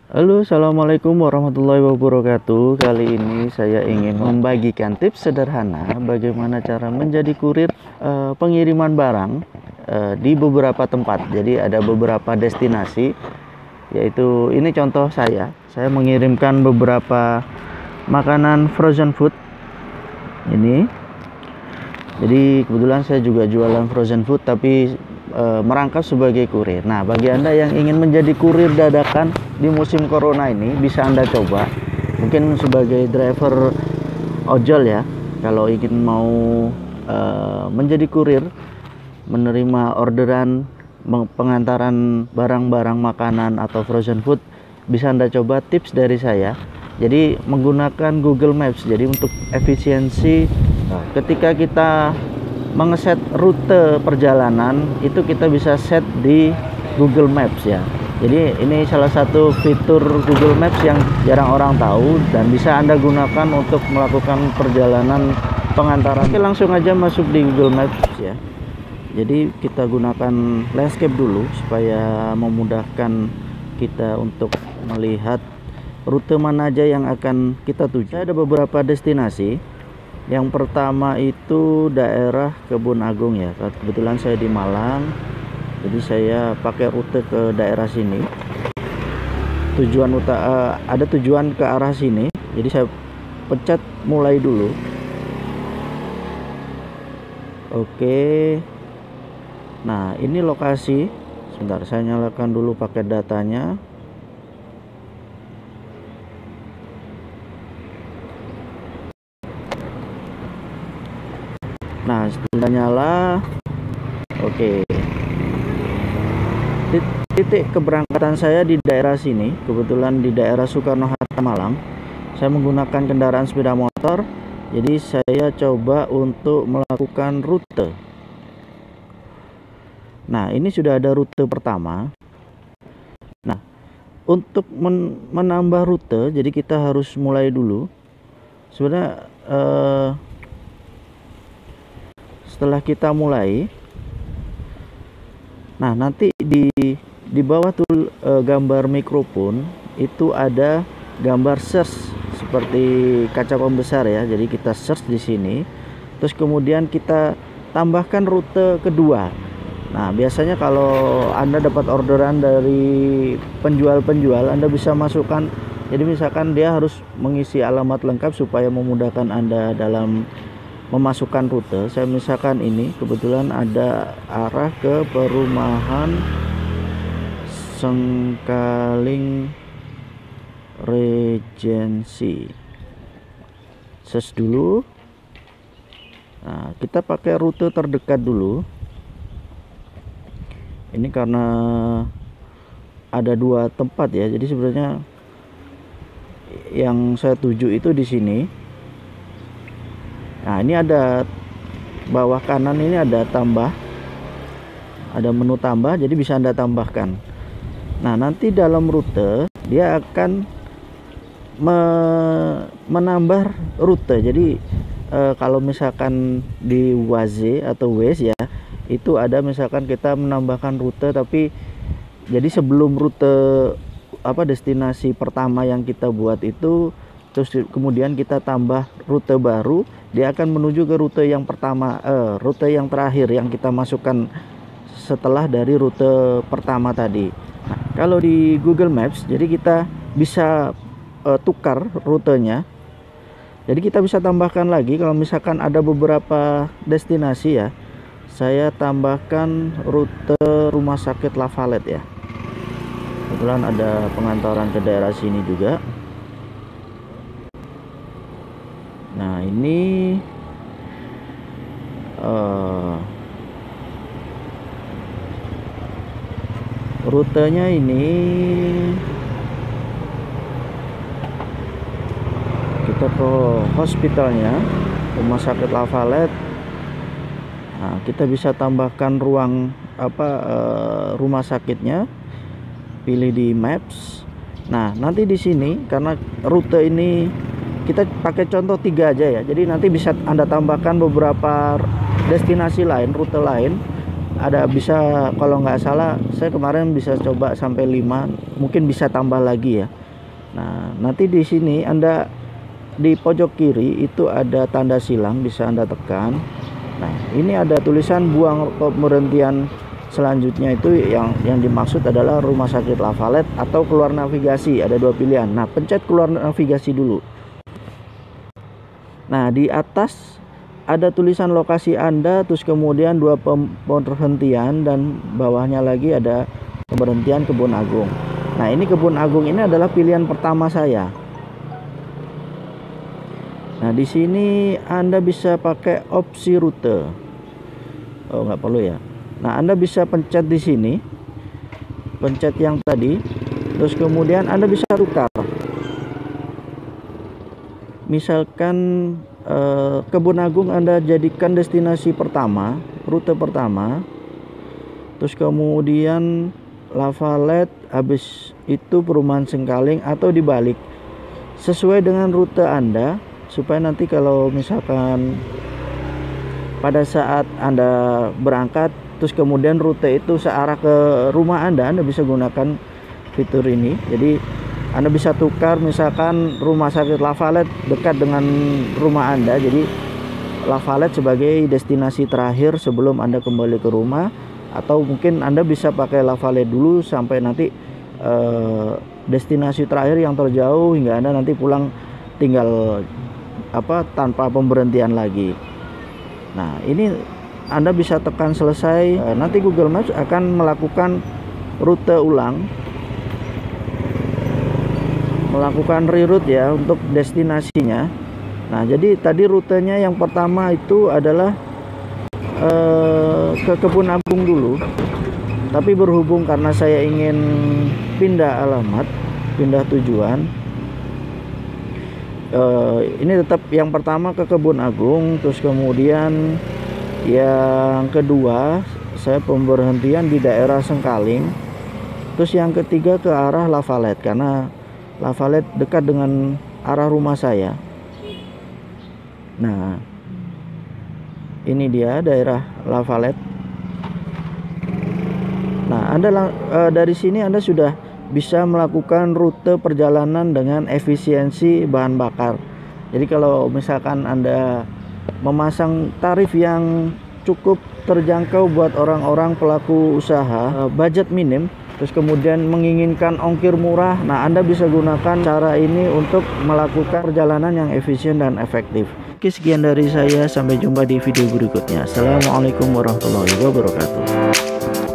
Halo, assalamualaikum warahmatullahi wabarakatuh. Kali ini saya ingin membagikan tips sederhana bagaimana cara menjadi kurir pengiriman barang di beberapa tempat. Jadi ada beberapa destinasi, yaitu ini contoh saya mengirimkan beberapa makanan frozen food ini. Jadi kebetulan saya juga jualan frozen food, tapi merangkap sebagai kurir. Nah, bagi Anda yang ingin menjadi kurir dadakan di musim corona ini, bisa Anda coba. Mungkin sebagai driver ojol ya, kalau ingin mau menjadi kurir, menerima orderan pengantaran barang-barang makanan atau frozen food, bisa Anda coba tips dari saya. Jadi menggunakan Google Maps. Jadi untuk efisiensi, ketika kita mengeset rute perjalanan itu kita bisa set di Google Maps ya. Jadi ini salah satu fitur Google Maps yang jarang orang tahu dan bisa Anda gunakan untuk melakukan perjalanan pengantaran. Oke, langsung aja masuk di Google Maps ya. Jadi kita gunakan landscape dulu supaya memudahkan kita untuk melihat rute mana aja yang akan kita tuju. Ada beberapa destinasi. Yang pertama itu daerah Kebun Agung ya. Kebetulan saya di Malang, jadi saya pakai rute ke daerah sini. Ada tujuan ke arah sini. Jadi saya pencet mulai dulu. Oke. Nah, ini lokasi. Sebentar, saya nyalakan dulu pakai datanya. Nah, setelah nyala, oke. Titik keberangkatan saya di daerah sini, kebetulan di daerah Soekarno-Hatta Malang. Saya menggunakan kendaraan sepeda motor, jadi saya coba untuk melakukan rute. Nah, ini sudah ada rute pertama. Nah, untuk menambah rute, jadi kita harus mulai dulu. Sebenarnya setelah kita mulai, nah nanti di bawah tuh gambar mikrofon itu ada gambar search seperti kaca pembesar ya. Jadi kita search di sini, terus kemudian kita tambahkan rute kedua. Nah, biasanya kalau Anda dapat orderan dari penjual-penjual, Anda bisa masukkan. Jadi misalkan dia harus mengisi alamat lengkap supaya memudahkan Anda dalam memasukkan rute. Saya misalkan ini kebetulan ada arah ke perumahan Sengkaling Regency. Search dulu. Nah, kita pakai rute terdekat dulu. Ini karena ada dua tempat ya. Jadi sebenarnya yang saya tuju itu di sini. Nah, ini ada bawah kanan, ini ada tambah, ada menu tambah, jadi bisa Anda tambahkan. Nah, nanti dalam rute dia akan menambah rute. Jadi kalau misalkan di Waze atau Waze ya, itu ada misalkan kita menambahkan rute, tapi jadi sebelum rute destinasi pertama yang kita buat itu, terus kemudian kita tambah rute baru, dia akan menuju ke rute yang pertama, rute yang terakhir yang kita masukkan setelah dari rute pertama tadi. Nah, kalau di Google Maps, jadi kita bisa tukar rutenya. Jadi kita bisa tambahkan lagi kalau misalkan ada beberapa destinasi ya. Saya tambahkan rute Rumah Sakit Lavalet ya. Kebetulan ada pengantaran ke daerah sini juga. Nah, ini rutenya ini kita ke hospitalnya, Rumah Sakit Lavalet. Nah, kita bisa tambahkan ruang rumah sakitnya, pilih di Maps. Nah, nanti di sini karena rute ini kita pakai contoh 3 aja ya. Jadi nanti bisa Anda tambahkan beberapa destinasi lain, rute lain. ada bisa, kalau nggak salah saya kemarin bisa coba sampai 5, mungkin bisa tambah lagi ya. Nah, nanti di sini Anda di pojok kiri itu ada tanda silang, bisa Anda tekan. Nah, ini ada tulisan buang pemberhentian selanjutnya, itu yang dimaksud adalah Rumah Sakit Lavalet atau keluar navigasi. Ada 2 pilihan. Nah, pencet keluar navigasi dulu. Nah, di atas ada tulisan lokasi Anda, terus kemudian 2 pemberhentian, dan bawahnya lagi ada pemberhentian Kebun Agung. Nah, ini Kebun Agung ini adalah pilihan pertama saya. Nah, di sini Anda bisa pakai opsi rute. Oh, nggak perlu ya. Nah, Anda bisa pencet di sini, pencet yang tadi, terus kemudian Anda bisa tukar. Misalkan Kebun Agung Anda jadikan destinasi pertama, rute pertama, terus kemudian Lavalet, habis itu Perumahan Sengkaling, atau dibalik, sesuai dengan rute Anda, supaya nanti kalau misalkan pada saat Anda berangkat terus kemudian rute itu searah ke rumah Anda bisa gunakan fitur ini. Jadi Anda bisa tukar, misalkan Rumah Sakit Lavalet dekat dengan rumah Anda, jadi Lavalet sebagai destinasi terakhir sebelum Anda kembali ke rumah, atau mungkin Anda bisa pakai Lavalet dulu sampai nanti destinasi terakhir yang terjauh, hingga Anda nanti pulang tinggal tanpa pemberhentian lagi. Nah, ini Anda bisa tekan selesai, nanti Google Maps akan melakukan rute ulang, melakukan reroute ya untuk destinasinya. Nah, jadi tadi rutenya yang pertama itu adalah ke Kebun Agung dulu, tapi berhubung karena saya ingin pindah alamat, pindah tujuan, ini tetap yang pertama ke Kebun Agung, terus kemudian yang kedua saya pemberhentian di daerah Sengkaling, terus yang ketiga ke arah Lavalet karena Lavalet dekat dengan arah rumah saya. Nah, ini dia daerah Lavalet. Nah, Anda dari sini Anda sudah bisa melakukan rute perjalanan dengan efisiensi bahan bakar. Jadi kalau misalkan Anda memasang tarif yang cukup terjangkau buat orang-orang pelaku usaha, budget minim, terus kemudian menginginkan ongkir murah, nah Anda bisa gunakan cara ini untuk melakukan perjalanan yang efisien dan efektif. Oke, sekian dari saya, sampai jumpa di video berikutnya. Assalamualaikum warahmatullahi wabarakatuh.